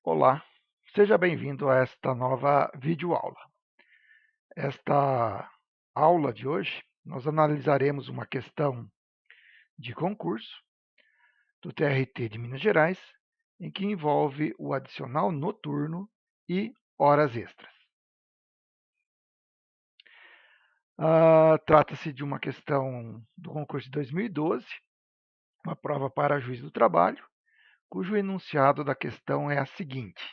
Olá, seja bem-vindo a esta nova videoaula. Esta aula de hoje, nós analisaremos uma questão de concurso do TRT de Minas Gerais, em que envolve o adicional noturno e horas extras. Trata-se de uma questão do concurso de 2012, uma prova para juiz do trabalho, cujo enunciado da questão é a seguinte: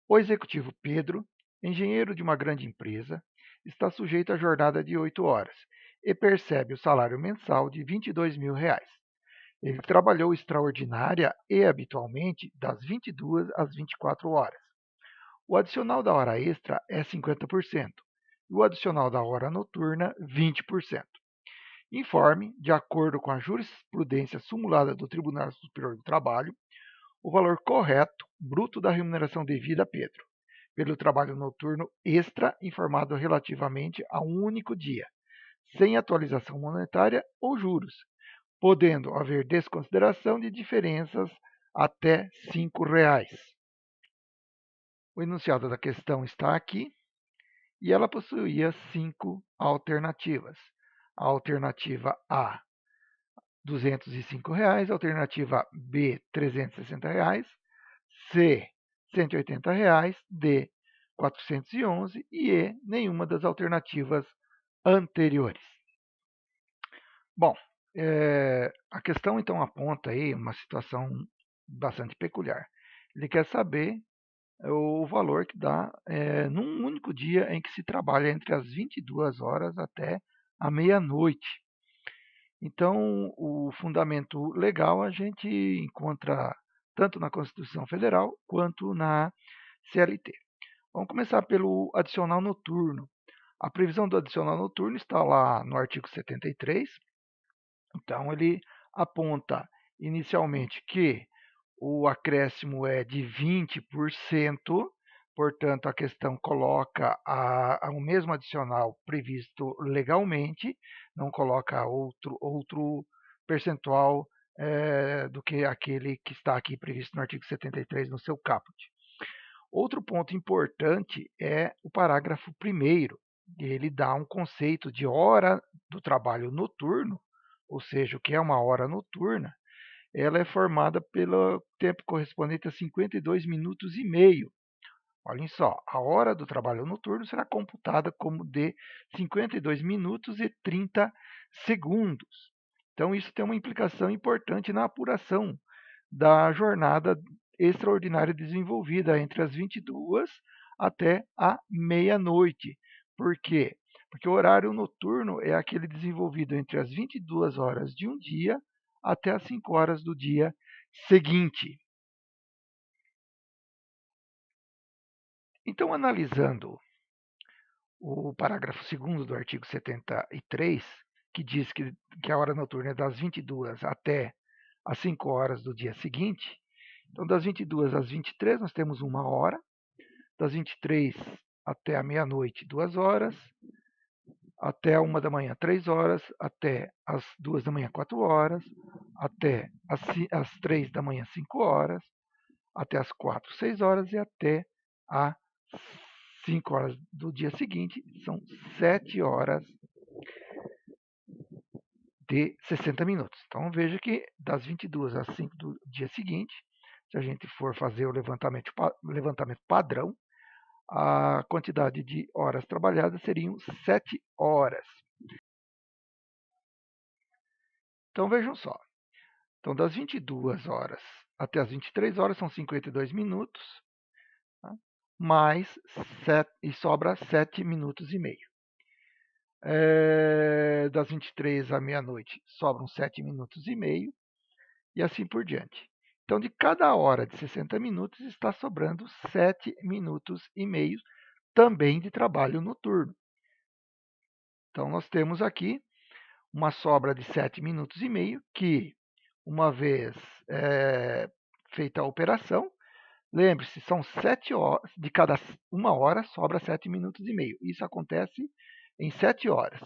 o executivo Pedro, engenheiro de uma grande empresa, está sujeito à jornada de 8 horas e percebe o salário mensal de R$ 22.000. Ele trabalhou extraordinária e habitualmente das 22 às 24 horas. O adicional da hora extra é 50% e o adicional da hora noturna 20%. Informe, de acordo com a jurisprudência simulada do Tribunal Superior do Trabalho, o valor correto bruto da remuneração devida a Pedro pelo trabalho noturno extra informado relativamente a um único dia, sem atualização monetária ou juros, podendo haver desconsideração de diferenças até R$ 5. O enunciado da questão está aqui e ela possuía 5 alternativas. A alternativa A, R$ 205, alternativa B, R$ 360, C, R$ 180, D, 411 e E, nenhuma das alternativas anteriores. Bom, a questão então aponta aí uma situação bastante peculiar. Ele quer saber o valor que dá num único dia em que se trabalha entre as 22 horas até a meia-noite. Então, o fundamento legal a gente encontra tanto na Constituição Federal quanto na CLT. Vamos começar pelo adicional noturno. A previsão do adicional noturno está lá no artigo 73. Então, ele aponta inicialmente que o acréscimo é de 20%, portanto, a questão coloca o mesmo adicional previsto legalmente, não coloca outro percentual do que aquele que está aqui previsto no artigo 73 no seu caput. Outro ponto importante é o parágrafo 1º. Ele dá um conceito de hora do trabalho noturno, ou seja, o que é uma hora noturna. Ela é formada pelo tempo correspondente a 52 minutos e meio. Olhem só, a hora do trabalho noturno será computada como de 52 minutos e 30 segundos. Então, isso tem uma implicação importante na apuração da jornada extraordinária desenvolvida entre as 22 até a meia-noite. Por quê? Porque o horário noturno é aquele desenvolvido entre as 22 horas de um dia até as 5 horas do dia seguinte. Então, analisando o parágrafo 2º do artigo 73, que diz que a hora noturna é das 22 até as 5 horas do dia seguinte. Então, das 22 às 23, nós temos 1 hora. Das 23 até a meia-noite, 2 horas. Até a 1 da manhã, 3 horas. Até as 2 da manhã, 4 horas. Até as 3 da manhã, 5 horas. Até as 4, 6 horas. E até as 5 horas do dia seguinte, são 7 horas de 60 minutos. Então, veja que das 22 às 5 do dia seguinte, se a gente for fazer o levantamento padrão, a quantidade de horas trabalhadas seriam 7 horas. Então, vejam só. Então, das 22 horas até as 23 horas são 52 minutos, tá? Mais 7, e sobra 7 minutos e meio. Das 23 à meia-noite sobram 7 minutos e meio, e assim por diante. Então, de cada hora de 60 minutos, está sobrando 7 minutos e meio também de trabalho noturno. Então, nós temos aqui uma sobra de 7 minutos e meio, que, uma vez feita a operação, lembre-se, são 7 horas, de cada 1 hora sobra 7 minutos e meio. Isso acontece em 7 horas.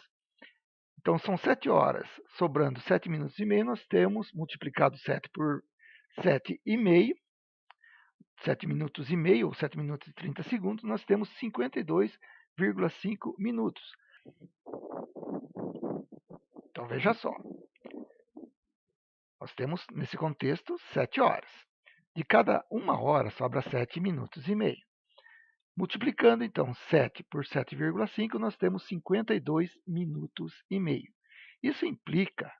Então, são 7 horas, sobrando 7 minutos e meio, nós temos multiplicado 7 por 7,5, 7 minutos e meio, ou 7 minutos e 30 segundos, nós temos 52,5 minutos. Então, veja só. Nós temos, nesse contexto, 7 horas. De cada 1 hora, sobra 7 minutos e meio. Multiplicando, então, 7 por 7,5, nós temos 52 minutos e meio. Isso implica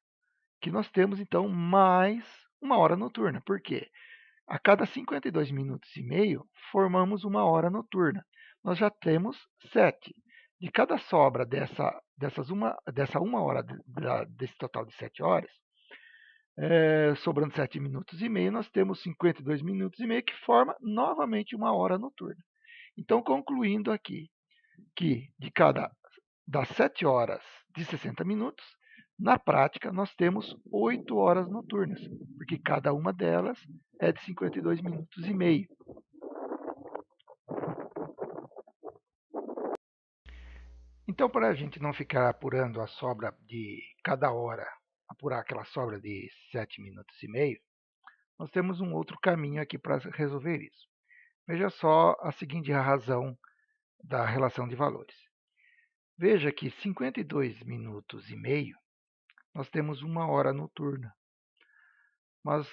que nós temos, então, mais 1 hora noturna. Por quê? A cada 52 minutos e meio, formamos 1 hora noturna. Nós já temos 7. De cada sobra dessa 1 hora, desse total de 7 horas, sobrando 7 minutos e meio, nós temos 52 minutos e meio, que forma novamente 1 hora noturna. Então, concluindo aqui, que das 7 horas de 60 minutos, na prática, nós temos 8 horas noturnas, porque cada uma delas é de 52 minutos e meio. Então, para a gente não ficar apurando a sobra de cada hora, apurar aquela sobra de 7 minutos e meio, nós temos um outro caminho aqui para resolver isso. Veja só a seguinte razão da relação de valores. Veja que 52 minutos e meio, nós temos 1 hora noturna, mas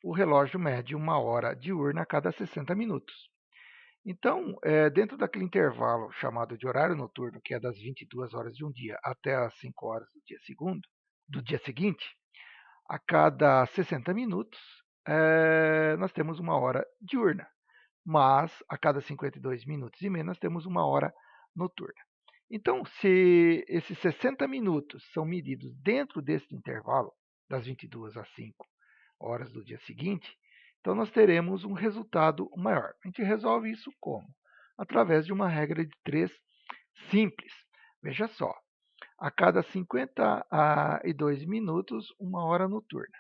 o relógio mede 1 hora diurna a cada 60 minutos. Então, dentro daquele intervalo chamado de horário noturno, que é das 22 horas de um dia até as 5 horas do dia seguinte, a cada 60 minutos, nós temos 1 hora diurna, mas a cada 52 minutos e meio nós temos 1 hora noturna. Então, se esses 60 minutos são medidos dentro desse intervalo, das 22 às 5 horas do dia seguinte, então nós teremos um resultado maior. A gente resolve isso como? Através de uma regra de 3 simples. Veja só, a cada 52 minutos, 1 hora noturna,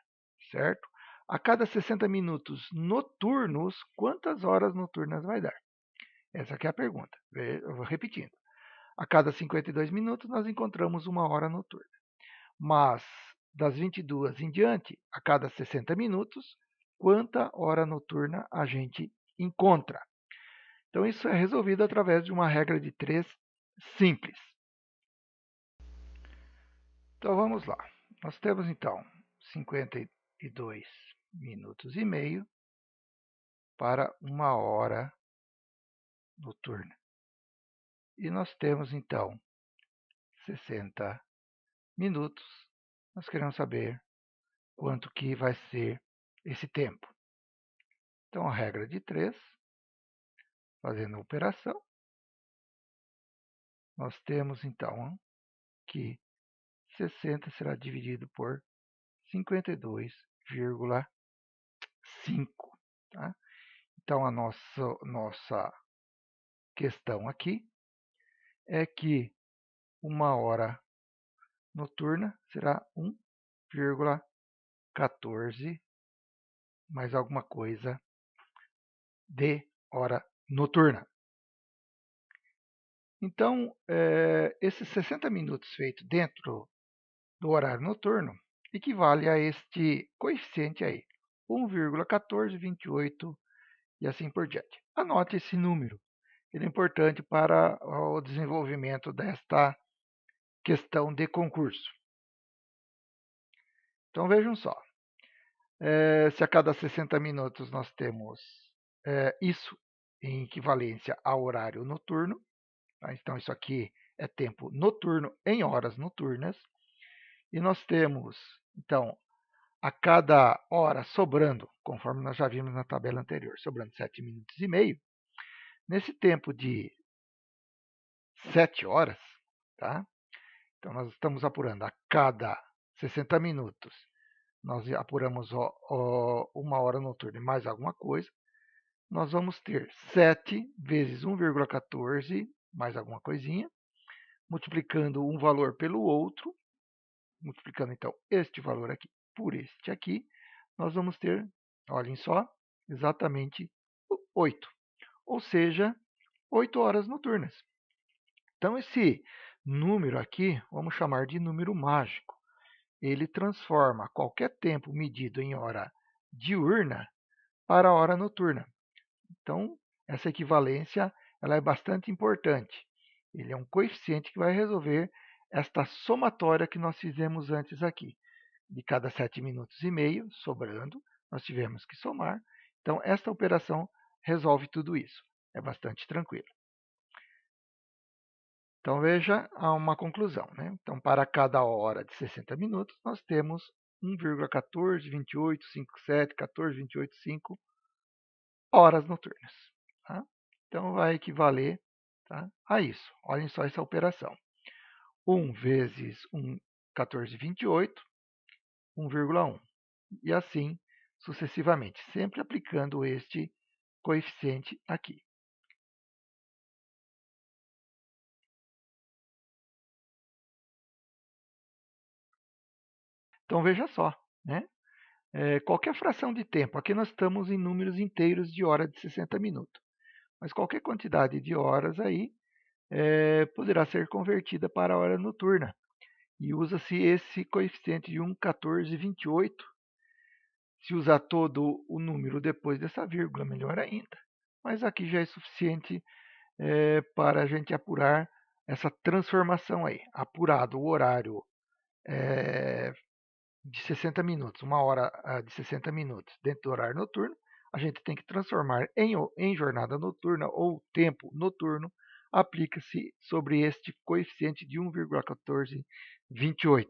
certo? A cada 60 minutos noturnos, quantas horas noturnas vai dar? Essa aqui é a pergunta. Eu vou repetindo. A cada 52 minutos, nós encontramos 1 hora noturna. Mas, das 22 em diante, a cada 60 minutos, quanta hora noturna a gente encontra? Então, isso é resolvido através de uma regra de 3 simples. Então, vamos lá. Nós temos, então, 52 minutos e meio para 1 hora noturna. E nós temos, então, 60 minutos. Nós queremos saber quanto que vai ser esse tempo. Então, a regra de 3, fazendo a operação, nós temos, então, que 60 será dividido por 52,5. Tá? Então, a nossa questão aqui é que 1 hora noturna será 1,14 mais alguma coisa de hora noturna. Então, esses 60 minutos feitos dentro do horário noturno equivale a este coeficiente aí, 1,1428 e assim por diante. Anote esse número, ele é importante para o desenvolvimento desta questão de concurso. Então, vejam só, se a cada 60 minutos nós temos isso em equivalência ao horário noturno, tá? Então isso aqui é tempo noturno em horas noturnas, e nós temos, então, a cada hora sobrando, conforme nós já vimos na tabela anterior, sobrando 7 minutos e meio, nesse tempo de 7 horas, tá? Então nós estamos apurando a cada 60 minutos, nós apuramos 1 hora noturna e mais alguma coisa, nós vamos ter 7 vezes 1,14 mais alguma coisinha, multiplicando um valor pelo outro, multiplicando então este valor aqui por este aqui, nós vamos ter, olhem só, exatamente 8, ou seja, 8 horas noturnas. Então esse número aqui, vamos chamar de número mágico. Ele transforma qualquer tempo medido em hora diurna para a hora noturna. Então, essa equivalência ela é bastante importante. Ele é um coeficiente que vai resolver esta somatória que nós fizemos antes aqui. De cada 7 minutos e meio, sobrando, nós tivemos que somar. Então, esta operação resolve tudo isso. É bastante tranquilo. Então, veja, há uma conclusão. Né? Então, para cada hora de 60 minutos, nós temos 1,142857, 14285 horas noturnas. Tá? Então, vai equivaler, tá, a isso. Olhem só essa operação. 1 vezes 1428, 1,1. E assim sucessivamente, sempre aplicando este coeficiente aqui. Então, veja só, né? Qualquer fração de tempo, aqui nós estamos em números inteiros de hora de 60 minutos, mas qualquer quantidade de horas aí poderá ser convertida para a hora noturna. E usa-se esse coeficiente de 1,1428. Se usar todo o número depois dessa vírgula, melhor ainda. Mas aqui já é suficiente para a gente apurar essa transformação aí. Apurado o horário de 60 minutos, uma hora de 60 minutos dentro do horário noturno, a gente tem que transformar em jornada noturna ou tempo noturno, aplica-se sobre este coeficiente de 1,1428.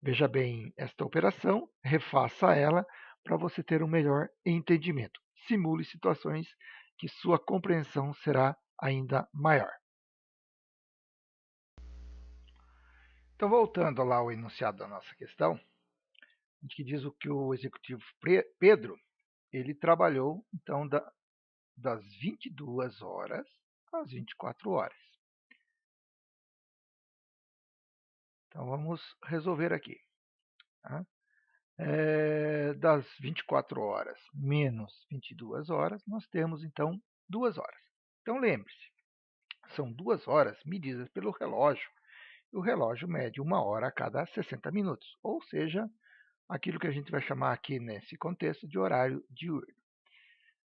Veja bem esta operação, refaça ela para você ter um melhor entendimento. Simule situações que sua compreensão será ainda maior. Então, voltando lá ao enunciado da nossa questão, a gente diz o que o executivo Pedro, ele trabalhou, então, das 22 horas às 24 horas. Então, vamos resolver aqui. Tá? Das 24 horas menos 22 horas, nós temos, então, 2 horas. Então, lembre-se, são 2 horas medidas pelo relógio. O relógio mede 1 hora a cada 60 minutos, ou seja, aquilo que a gente vai chamar aqui nesse contexto de horário diurno.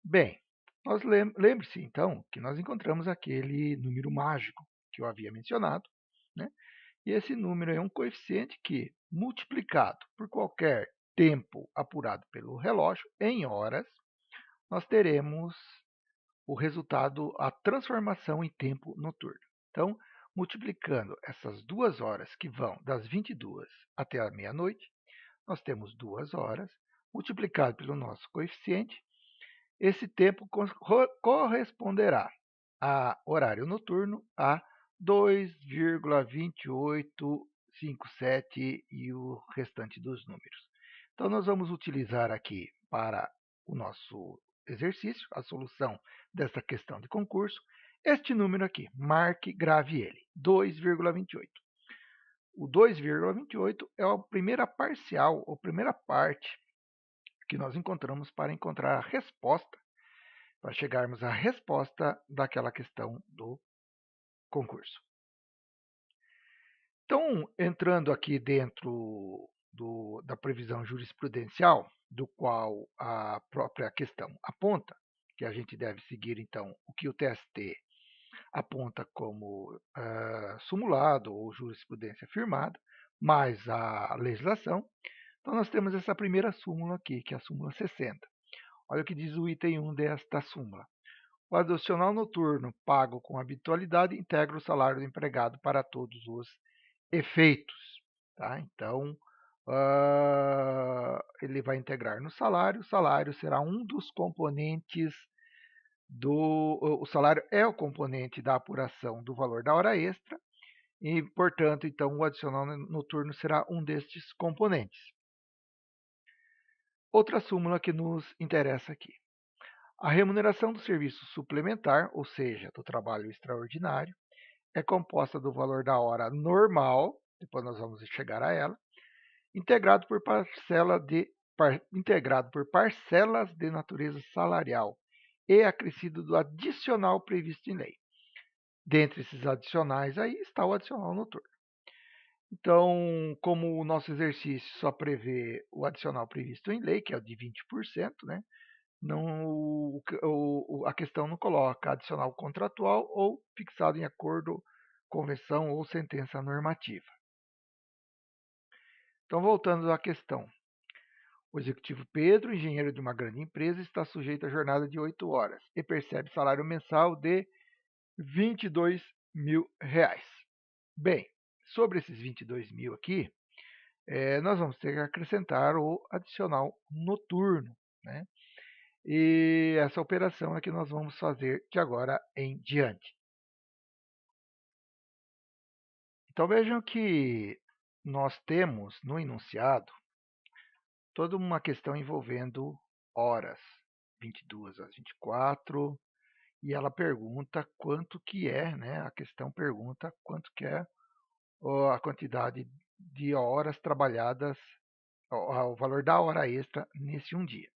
Bem, lembre-se então que nós encontramos aquele número mágico que eu havia mencionado, né? E esse número é um coeficiente que, multiplicado por qualquer tempo apurado pelo relógio em horas, nós teremos o resultado, a transformação em tempo noturno. Então, multiplicando essas 2 horas que vão das 22 até a meia-noite, nós temos 2 horas, multiplicado pelo nosso coeficiente. Esse tempo corresponderá a horário noturno a 2,2857 e o restante dos números. Então, nós vamos utilizar aqui para o nosso exercício, a solução dessa questão de concurso, este número aqui. Marque, grave ele, 2,28. O 2,28 é a primeira parcial, ou primeira parte que nós encontramos para encontrar a resposta, para chegarmos à resposta daquela questão do concurso. Então, entrando aqui dentro da previsão jurisprudencial, do qual a própria questão aponta, que a gente deve seguir, então, o que o TST aponta como simulado ou jurisprudência firmada, mais a legislação. Então, nós temos essa primeira súmula aqui, que é a súmula 60. Olha o que diz o item 1 desta súmula. O adicional noturno pago com habitualidade integra o salário do empregado para todos os efeitos. Tá? Então, ele vai integrar no salário. O salário será um dos componentes o salário é o componente da apuração do valor da hora extra e, portanto, então o adicional noturno será um destes componentes. Outra súmula que nos interessa aqui. A remuneração do serviço suplementar, ou seja, do trabalho extraordinário, é composta do valor da hora normal, depois nós vamos chegar a ela, integrado por parcelas de natureza salarial e acrescido do adicional previsto em lei. Dentre esses adicionais aí está o adicional noturno. Então, como o nosso exercício só prevê o adicional previsto em lei, que é o de 20%, né? Não, a questão não coloca adicional contratual ou fixado em acordo, convenção ou sentença normativa. Então, voltando à questão. O executivo Pedro, engenheiro de uma grande empresa, está sujeito à jornada de 8 horas e percebe salário mensal de R$ 22.000. Bem, sobre esses 22.000 aqui, nós vamos ter que acrescentar o adicional noturno, né? E essa operação é que nós vamos fazer de agora em diante. Então vejam que nós temos no enunciado toda uma questão envolvendo horas, 22 às 24, e ela pergunta quanto que é, né? A questão pergunta quanto que é a quantidade de horas trabalhadas, o valor da hora extra nesse um dia.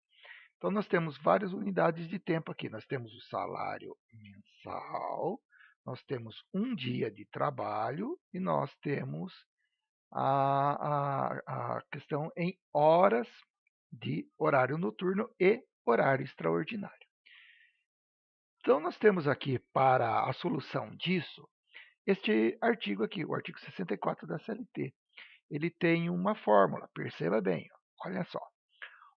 Então, nós temos várias unidades de tempo aqui. Nós temos o salário mensal, nós temos um dia de trabalho e nós temos a questão em horas de horário noturno e horário extraordinário. Então, nós temos aqui, para a solução disso, este artigo aqui, o artigo 64 da CLT. Ele tem uma fórmula, perceba bem, olha só.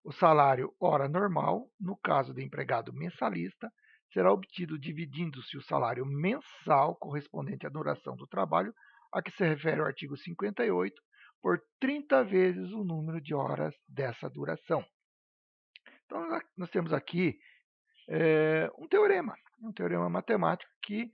O salário hora normal, no caso do empregado mensalista, será obtido dividindo-se o salário mensal correspondente à duração do trabalho, a que se refere o artigo 58, por 30 vezes o número de horas dessa duração. Então, nós temos aqui um teorema matemático que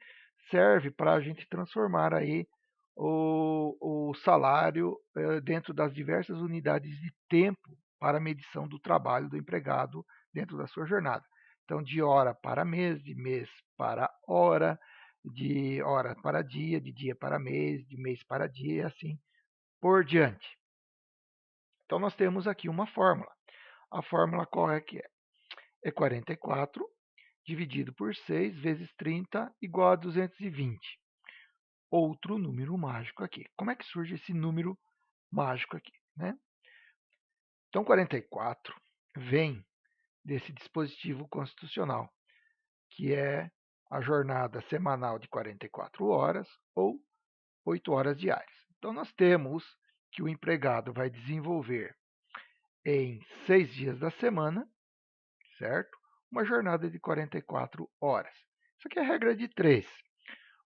serve para a gente transformar aí o salário dentro das diversas unidades de tempo para a medição do trabalho do empregado dentro da sua jornada. Então, de hora para mês, de mês para hora, de hora para dia, de dia para mês, de mês para dia, e assim por diante. Então, nós temos aqui uma fórmula. A fórmula qual é que é? É 44 dividido por 6 vezes 30 igual a 220. Outro número mágico aqui. Como é que surge esse número mágico aqui, né? Então, 44 vem desse dispositivo constitucional, que é a jornada semanal de 44 horas ou 8 horas diárias. Então, nós temos que o empregado vai desenvolver em 6 dias da semana, certo? Uma jornada de 44 horas. Isso aqui é a regra de 3.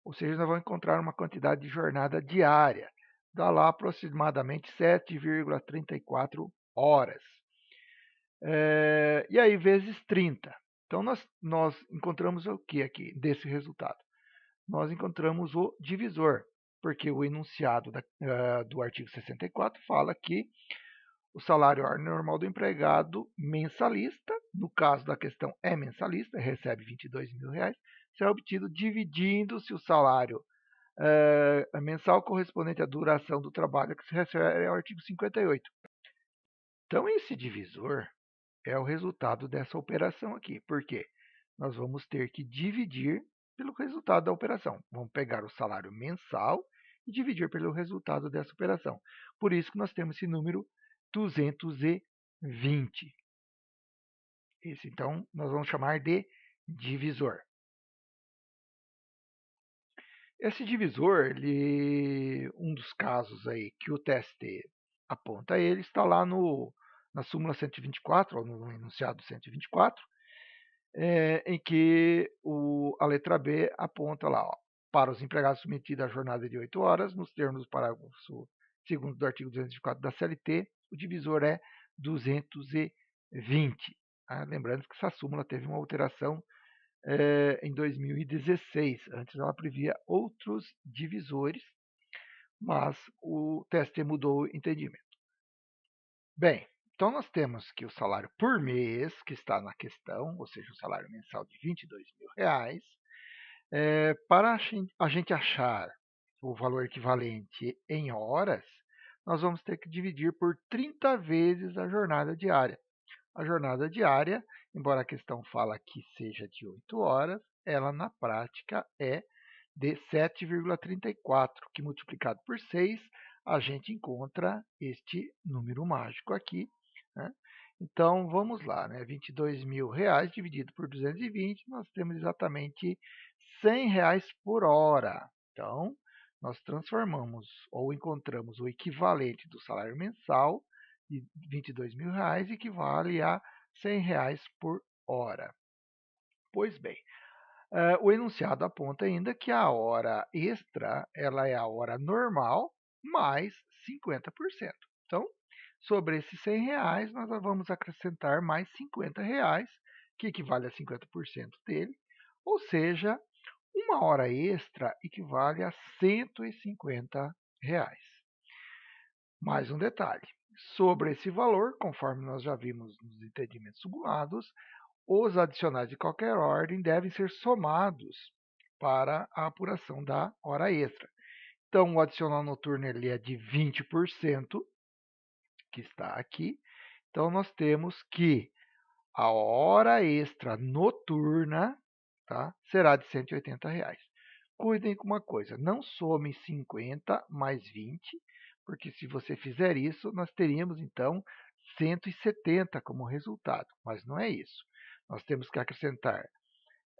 Ou seja, nós vamos encontrar uma quantidade de jornada diária. Dá lá aproximadamente 7,34 horas. E aí, vezes 30. Então, nós encontramos o que aqui desse resultado? Nós encontramos o divisor, porque o enunciado do artigo 64 fala que o salário normal do empregado mensalista, no caso da questão é mensalista, recebe R$ 22.000, será obtido dividindo-se o salário mensal correspondente à duração do trabalho, que se refere ao artigo 58. Então, esse divisor é o resultado dessa operação aqui. Por quê? Nós vamos ter que dividir pelo resultado da operação. Vamos pegar o salário mensal e dividir pelo resultado dessa operação. Por isso que nós temos esse número 220. Esse, então, nós vamos chamar de divisor. Esse divisor, um dos casos aí que o TST aponta ele, está lá na súmula 124, ou no enunciado 124, em que a letra B aponta lá, ó, para os empregados submetidos à jornada de 8 horas, nos termos do parágrafo 2º do artigo 224 da CLT, o divisor é 220. Lembrando que essa súmula teve uma alteração em 2016. Antes ela previa outros divisores, mas o TST mudou o entendimento. Bem, então nós temos que o salário por mês, que está na questão, ou seja, o salário mensal de R$ 22.000, para a gente achar o valor equivalente em horas, nós vamos ter que dividir por 30 vezes a jornada diária. A jornada diária, embora a questão fala que seja de 8 horas, ela na prática é de 7,34, que multiplicado por 6, a gente encontra este número mágico aqui, né? Então, vamos lá, né? R$ 22.000 dividido por 220, nós temos exatamente R$ 100 por hora. Então, nós transformamos ou encontramos o equivalente do salário mensal de R$ 22.000 equivale a R$ 100 por hora. Pois bem, o enunciado aponta ainda que a hora extra ela é a hora normal mais 50%. Então, sobre esses R$ 100, nós vamos acrescentar mais R$ 50, que equivale a 50% dele, ou seja, uma hora extra equivale a R$ 150. Mais um detalhe: sobre esse valor, conforme nós já vimos nos entendimentos simulados, os adicionais de qualquer ordem devem ser somados para a apuração da hora extra. Então, o adicional noturno ele é de 20%, que está aqui. Então, nós temos que a hora extra noturna, tá, será de R$ 180. Cuidem com uma coisa, não some 50 mais 20, porque se você fizer isso, nós teríamos então 170 como resultado, mas não é isso. Nós temos que acrescentar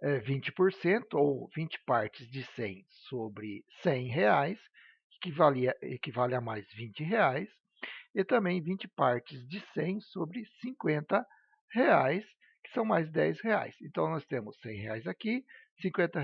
20% ou 20 partes de 100 sobre R$ 100, que equivale a mais R$ 20, e também 20 partes de 100 sobre R$ 50, que são mais R$ 10. Então, nós temos R$ 100 aqui, R$ 50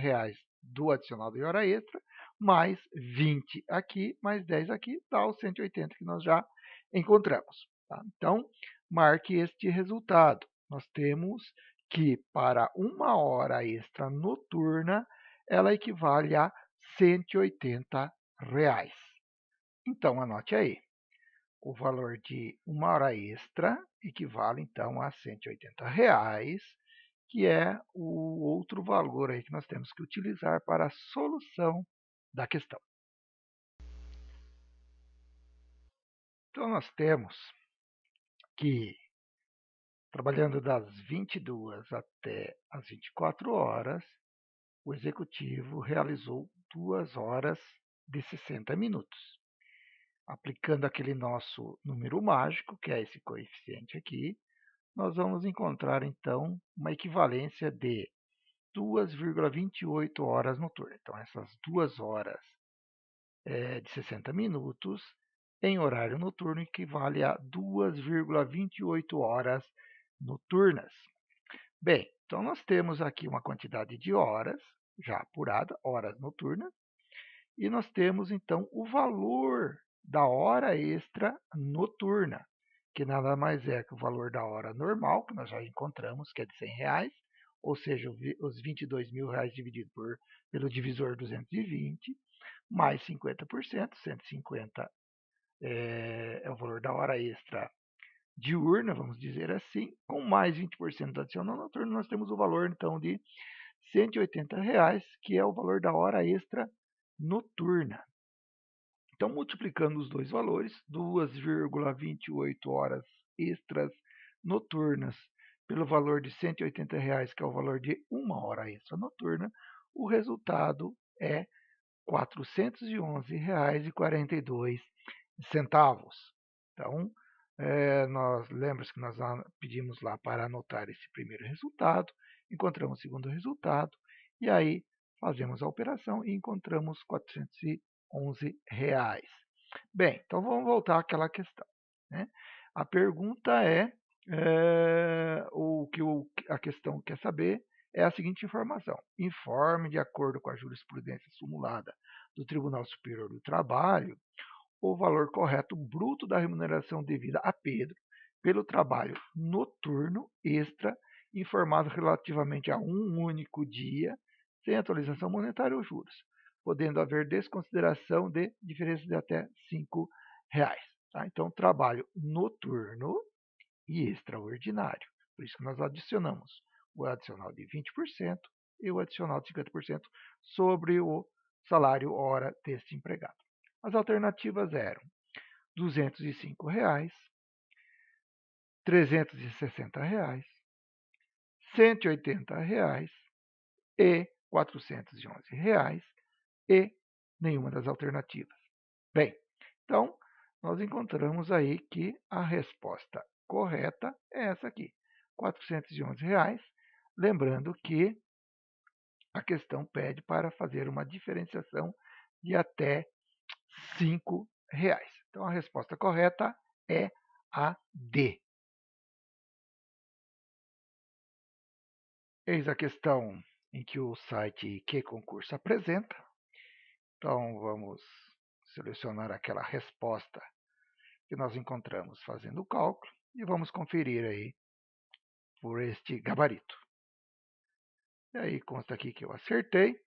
do adicional de hora extra, mais 20 aqui, mais 10 aqui, dá os 180 que nós já encontramos. Tá? Então, marque este resultado. Nós temos que para uma hora extra noturna, ela equivale a R$ 180. Então, anote aí. O valor de uma hora extra equivale, então, a R$ 180, que é o outro valor aí que nós temos que utilizar para a solução da questão. Então, nós temos que, trabalhando das 22 até as 24 horas, o executivo realizou 2 horas de 60 minutos. Aplicando aquele nosso número mágico, que é esse coeficiente aqui, nós vamos encontrar, então, uma equivalência de 2,28 horas noturnas. Então, essas 2 horas de 60 minutos em horário noturno equivale a 2,28 horas noturnas. Bem, então nós temos aqui uma quantidade de horas já apurada, horas noturnas, e nós temos então o valor da hora extra noturna, que nada mais é que o valor da hora normal, que nós já encontramos, que é de R$ 100, ou seja, os R$ 22.000 dividido pelo divisor 220, mais 50%, 150 é o valor da hora extra diurna, vamos dizer assim, com mais 20% do adicional noturno, nós temos o valor então de R$ 180, que é o valor da hora extra noturna. Então, multiplicando os dois valores, 2,28 horas extras noturnas pelo valor de R$ 180, que é o valor de uma hora extra noturna, o resultado é R$ 411,42. Então, lembra-se que nós pedimos lá para anotar esse primeiro resultado, encontramos o segundo resultado, e aí fazemos a operação e encontramos R$ 411. Bem, então vamos voltar àquela questão. Né? A pergunta o que a questão quer saber é a seguinte informação. Informe, de acordo com a jurisprudência simulada do Tribunal Superior do Trabalho, o valor correto bruto da remuneração devida a Pedro pelo trabalho noturno extra informado relativamente a um único dia, sem atualização monetária ou juros, podendo haver desconsideração de diferença de até R$ 5. Tá? Então, trabalho noturno e extraordinário. Por isso que nós adicionamos o adicional de 20% e o adicional de 50% sobre o salário hora deste empregado. As alternativas eram R$ 205, R$ 360, R$ 180 e R$ 411 e nenhuma das alternativas. Bem, então nós encontramos aí que a resposta correta é essa aqui, R$ 411. Lembrando que a questão pede para fazer uma diferenciação de até R$ 5. Então, a resposta correta é a D. Eis a questão em que o site Que Concurso apresenta. Então, vamos selecionar aquela resposta que nós encontramos fazendo o cálculo e vamos conferir aí por este gabarito. E aí consta aqui que eu acertei.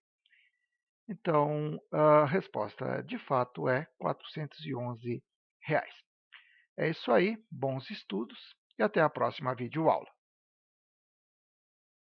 Então, a resposta de fato é R$ 411. É isso aí, bons estudos e até a próxima videoaula.